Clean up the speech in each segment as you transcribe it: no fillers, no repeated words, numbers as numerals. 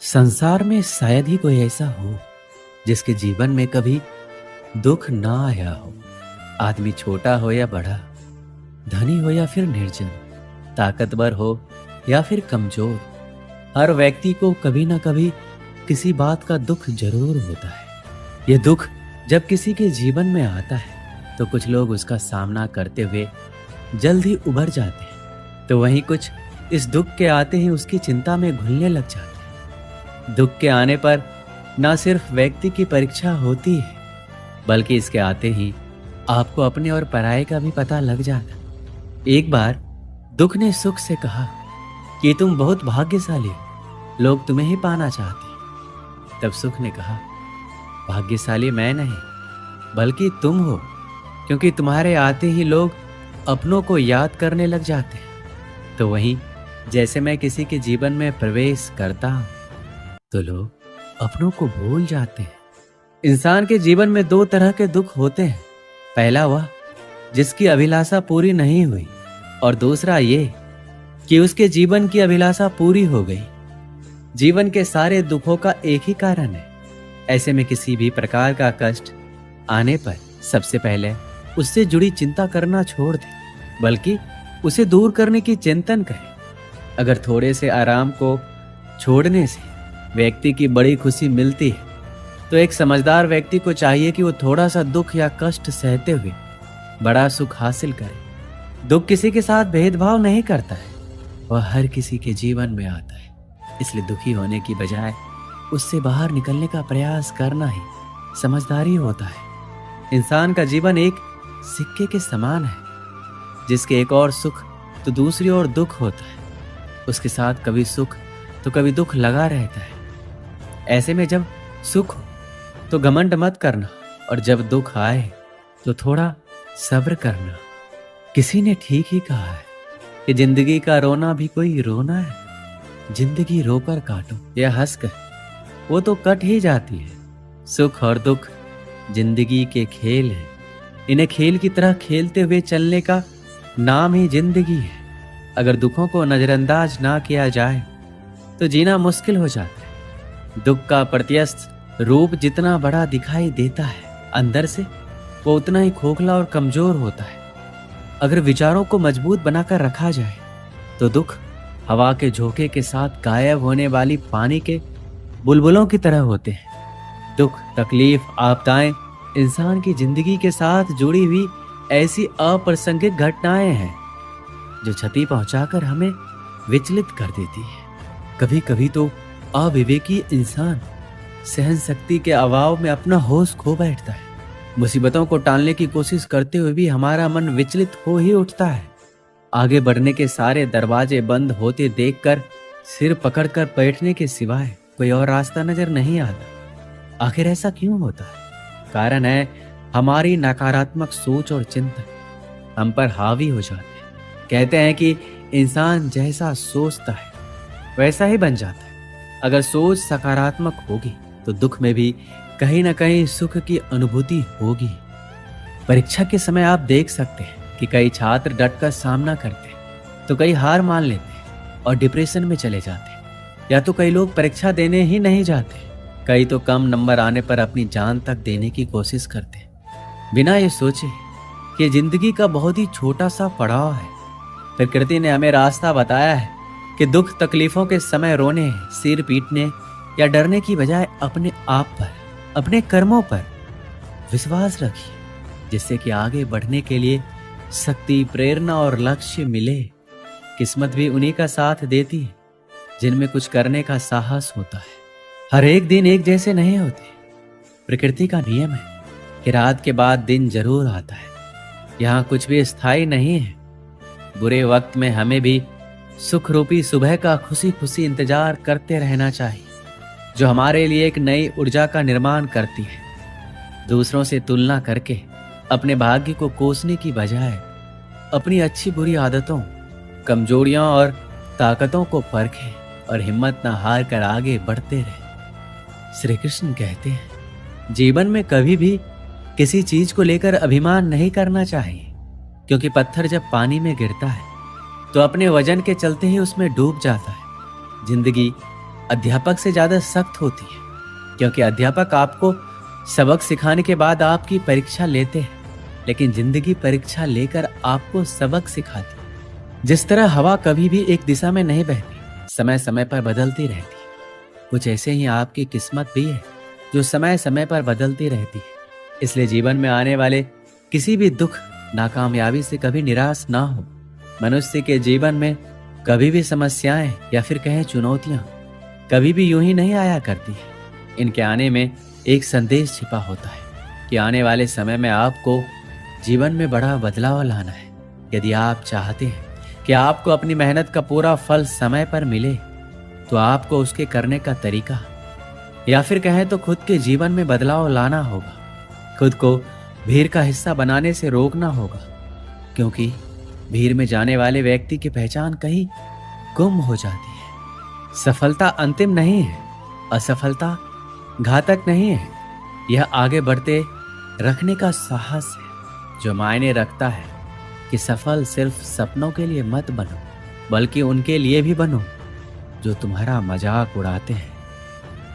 संसार में शायद ही कोई ऐसा हो जिसके जीवन में कभी दुख ना आया हो। आदमी छोटा हो या बड़ा, धनी हो या फिर निर्जन, ताकतवर हो या फिर कमजोर, हर व्यक्ति को कभी ना कभी किसी बात का दुख जरूर होता है। यह दुख जब किसी के जीवन में आता है तो कुछ लोग उसका सामना करते हुए जल्द ही उभर जाते हैं, तो वहीं कुछ इस दुख के आते ही उसकी चिंता में घुलने लग जाते हैं। दुख के आने पर ना सिर्फ व्यक्ति की परीक्षा होती है, बल्कि इसके आते ही आपको अपने और पराये का भी पता लग जाता। एक बार दुख ने सुख से कहा कि तुम बहुत भाग्यशाली हो, लोग तुम्हें ही पाना चाहते। तब सुख ने कहा, भाग्यशाली मैं नहीं बल्कि तुम हो, क्योंकि तुम्हारे आते ही लोग अपनों को याद करने लग जाते हैं। तो वहीं जैसे मैं किसी के जीवन में प्रवेश करता हूं तो लोग अपनों को भूल जाते हैं। इंसान के जीवन में दो तरह के दुख होते हैं। पहला वह जिसकी अभिलाषा पूरी नहीं हुई, और दूसरा ये कि उसके जीवन की अभिलाषा पूरी हो गई। जीवन के सारे दुखों का एक ही कारण है। ऐसे में किसी भी प्रकार का कष्ट आने पर सबसे पहले उससे जुड़ी चिंता करना छोड़ दे, बल्कि उसे दूर करने की चिंतन करें। अगर थोड़े से आराम को छोड़ने से व्यक्ति की बड़ी खुशी मिलती है, तो एक समझदार व्यक्ति को चाहिए कि वो थोड़ा सा दुख या कष्ट सहते हुए बड़ा सुख हासिल करे। दुख किसी के साथ भेदभाव नहीं करता है, वह हर किसी के जीवन में आता है। इसलिए दुखी होने की बजाय उससे बाहर निकलने का प्रयास करना ही समझदारी होता है। इंसान का जीवन एक सिक्के के समान है, जिसके एक और सुख तो दूसरी ओर दुख होता है। उसके साथ कभी सुख तो कभी दुख लगा रहता है। ऐसे में जब सुख हो तो घमंड मत करना, और जब दुख आए तो थोड़ा सब्र करना। किसी ने ठीक ही कहा है कि जिंदगी का रोना भी कोई रोना है। जिंदगी रोकर काटो या हंसकर, वो तो कट ही जाती है। सुख और दुख जिंदगी के खेल हैं। इन्हें खेल की तरह खेलते हुए चलने का नाम ही जिंदगी है। अगर दुखों को नजरअंदाज ना किया जाए तो जीना मुश्किल हो जाता है। दुख का प्रत्यस्थ रूप जितना बड़ा दिखाई देता है, अंदर से वो उतना ही खोखला और कमजोर होता है। अगर विचारों को मजबूत बनाकर रखा जाए तो दुख हवा के झोंके के साथ गायब होने वाली पानी के बुलबुलों की तरह होते हैं। दुख, तकलीफ, आपदाएं इंसान की जिंदगी के साथ जुड़ी हुई ऐसी अप्रासंगिक घटनाएं हैं जो क्षति पहुंचाकर हमें विचलित कर देती है। कभी कभी तो अविवेकी इंसान सहन शक्ति के अभाव में अपना होश खो बैठता है। मुसीबतों को टालने की कोशिश करते हुए भी हमारा मन विचलित हो ही उठता है। आगे बढ़ने के सारे दरवाजे बंद होते देखकर सिर पकड़कर बैठने के सिवाय कोई और रास्ता नजर नहीं आता। आखिर ऐसा क्यों होता है? कारण है हमारी नकारात्मक सोच और चिंतन हम पर हावी हो जाते हैं। कहते हैं कि इंसान जैसा सोचता है वैसा ही बन जाता है। अगर सोच सकारात्मक होगी तो दुख में भी कहीं ना कहीं सुख की अनुभूति होगी। परीक्षा के समय आप देख सकते हैं कि कई छात्र डटकर सामना करते हैं, तो कई हार मान लेते हैं और डिप्रेशन में चले जाते हैं। या तो कई लोग परीक्षा देने ही नहीं जाते, कई तो कम नंबर आने पर अपनी जान तक देने की कोशिश करते हैं, बिना ये सोचे कि जिंदगी का बहुत ही छोटा सा पड़ाव है। प्रकृति ने हमें रास्ता बताया है कि दुख तकलीफों के समय रोने, सिर पीटने या डरने की बजाय अपने आप पर, अपने कर्मों पर विश्वास रखिए, जिससे कि आगे बढ़ने के लिए शक्ति, प्रेरणा और लक्ष्य मिले। किस्मत भी उन्हीं का साथ देती है जिनमें कुछ करने का साहस होता है। हर एक दिन एक जैसे नहीं होते। प्रकृति का नियम है कि रात के बाद दिन जरूर आता है। यहाँ कुछ भी स्थायी नहीं है। बुरे वक्त में हमें भी सुख रूपी सुबह का खुशी खुशी इंतजार करते रहना चाहिए, जो हमारे लिए एक नई ऊर्जा का निर्माण करती है। दूसरों से तुलना करके अपने भाग्य को कोसने की बजाय अपनी अच्छी बुरी आदतों, कमजोरियों और ताकतों को परखें और हिम्मत न हार कर आगे बढ़ते रहें। श्री कृष्ण कहते हैं, जीवन में कभी भी किसी चीज को लेकर अभिमान नहीं करना चाहिए, क्योंकि पत्थर जब पानी में गिरता है तो अपने वजन के चलते ही उसमें डूब जाता है। जिंदगी अध्यापक से ज्यादा सख्त होती है, क्योंकि अध्यापक आपको सबक सिखाने के बाद आपकी परीक्षा लेते हैं, लेकिन जिंदगी परीक्षा लेकर आपको सबक सिखाती है। जिस तरह हवा कभी भी एक दिशा में नहीं बहती, समय समय पर बदलती रहती है, कुछ ऐसे ही आपकी किस्मत भी है जो समय समय पर बदलती रहती है। इसलिए जीवन में आने वाले किसी भी दुख, नाकामयाबी से कभी निराश ना हो। मनुष्य के जीवन में कभी भी समस्याएं या फिर कहें चुनौतियां कभी भी यूं ही नहीं आया करती है। इनके आने में एक संदेश छिपा होता है कि आने वाले समय में आपको जीवन में बड़ा बदलाव लाना है। यदि आप चाहते हैं कि आपको अपनी मेहनत का पूरा फल समय पर मिले, तो आपको उसके करने का तरीका या फिर कहें तो खुद के जीवन में बदलाव लाना होगा। खुद को भीड़ का हिस्सा बनाने से रोकना होगा, क्योंकि भीड़ में जाने वाले व्यक्ति की पहचान कहीं गुम हो जाती है। सफलता अंतिम नहीं है, असफलता घातक नहीं है। यह आगे बढ़ते रखने का साहस है जो मायने रखता है कि सफल सिर्फ सपनों के लिए मत बनो, बल्कि उनके लिए भी बनो जो तुम्हारा मजाक उड़ाते हैं।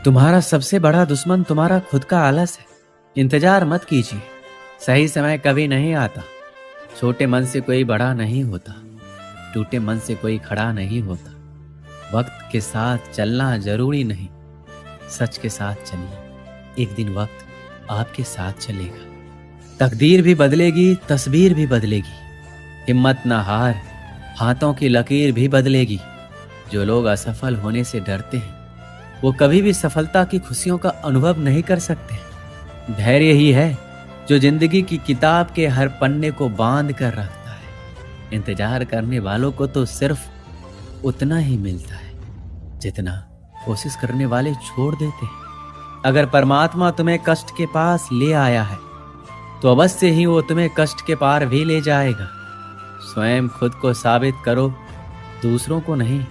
तुम्हारा सबसे बड़ा दुश्मन तुम्हारा खुद का आलस है। इंतजार मत कीजिए, सही समय कभी नहीं आता। छोटे मन से कोई बड़ा नहीं होता, टूटे मन से कोई खड़ा नहीं होता। वक्त के साथ चलना जरूरी नहीं, सच के साथ चलिए। एक दिन वक्त आपके साथ चलेगा। तकदीर भी बदलेगी, तस्वीर भी बदलेगी। हिम्मत ना हार, हाथों की लकीर भी बदलेगी। जो लोग असफल होने से डरते हैं, वो कभी भी सफलता की खुशियों का अनुभव नहीं कर सकते। धैर्य ही है जो जिंदगी की किताब के हर पन्ने को बांध कर रखता है। इंतजार करने वालों को तो सिर्फ उतना ही मिलता है जितना कोशिश करने वाले छोड़ देते हैं। अगर परमात्मा तुम्हें कष्ट के पास ले आया है, तो अवश्य ही वो तुम्हें कष्ट के पार भी ले जाएगा। स्वयं खुद को साबित करो, दूसरों को नहीं।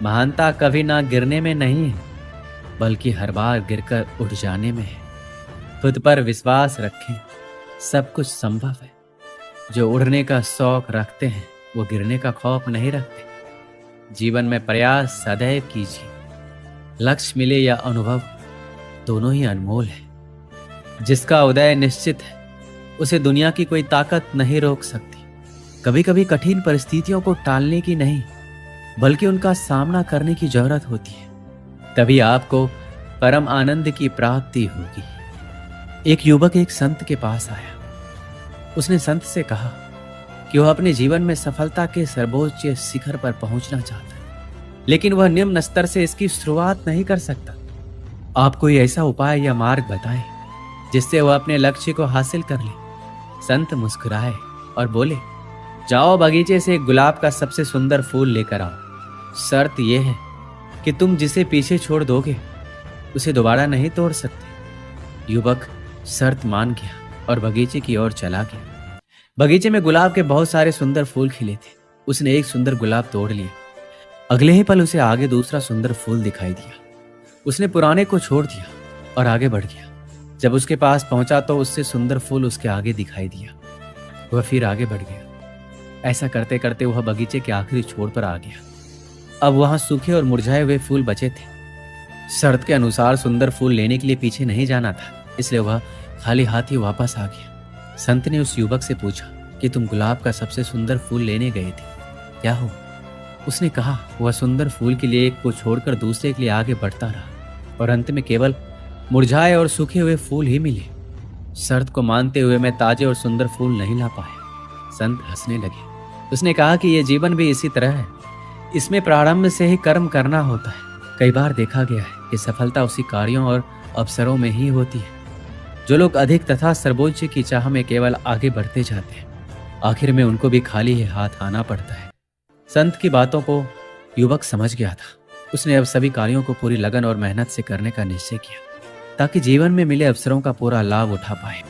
महानता कभी ना गिरने में नहीं है, बल्कि हर बार गिरकर उठ जाने में है। खुद पर विश्वास रखें, सब कुछ संभव है। जो उड़ने का शौक रखते हैं, वो गिरने का खौफ नहीं रखते। जीवन में प्रयास सदैव कीजिए। लक्ष्य मिले या अनुभव, दोनों ही अनमोल है। जिसका उदय निश्चित है, उसे दुनिया की कोई ताकत नहीं रोक सकती। कभी कभी कठिन परिस्थितियों को टालने की नहीं, बल्कि उनका सामना करने की जरूरत होती है। तभी आपको परम आनंद की प्राप्ति होगी। एक युवक एक संत के पास आया। उसने संत से कहा कि वह अपने जीवन में सफलता के सर्वोच्च शिखर पर पहुंचना चाहता है, लेकिन वह निम्न स्तर से इसकी शुरुआत नहीं कर सकता। आप कोई ऐसा उपाय या मार्ग बताएं जिससे वह अपने लक्ष्य को हासिल कर ले। संत मुस्कुराए और बोले, जाओ बगीचे से एक गुलाब का सबसे सुंदर फूल लेकर आओ। शर्त यह है कि तुम जिसे पीछे छोड़ दोगे, उसे दोबारा नहीं तोड़ सकते। युवक शर्त मान गया और बगीचे की ओर चला गया। बगीचे में गुलाब के बहुत सारे सुंदर फूल खिले थे। उसने एक सुंदर गुलाब तोड़ लिया। अगले ही पल उसे आगे दूसरा सुंदर फूल दिखाई दिया। उसने पुराने को छोड़ दिया और आगे बढ़ गया। जब उसके पास पहुंचा तो उससे सुंदर फूल उसके आगे दिखाई दिया। वह फिर आगे बढ़ गया। ऐसा करते करते वह बगीचे के आखिरी छोर पर आ गया। अब वहां सूखे और मुरझाए हुए फूल बचे थे। शर्त के अनुसार सुंदर फूल लेने के लिए पीछे नहीं जाना था, इसलिए वह खाली हाथ ही वापस आ गया। संत ने उस युवक से पूछा कि तुम गुलाब का सबसे सुंदर फूल लेने गए थे, क्या हो? उसने कहा, वह सुंदर फूल के लिए एक को छोड़कर दूसरे के लिए आगे बढ़ता रहा और अंत में केवल मुरझाए और सूखे हुए फूल ही मिले। शर्त को मानते हुए मैं ताजे और सुंदर फूल नहीं ला पाया। संत हंसने लगे। उसने कहा कि यह जीवन भी इसी तरह है। इसमें प्रारंभ से ही कर्म करना होता है। कई बार देखा गया है कि सफलता उसी कार्यों और अवसरों में ही होती है। जो लोग अधिक तथा सर्वोच्च की चाह में केवल आगे बढ़ते जाते हैं, आखिर में उनको भी खाली ही हाथ आना पड़ता है। संत की बातों को युवक समझ गया था। उसने अब सभी कार्यों को पूरी लगन और मेहनत से करने का निश्चय किया, ताकि जीवन में मिले अवसरों का पूरा लाभ उठा पाए।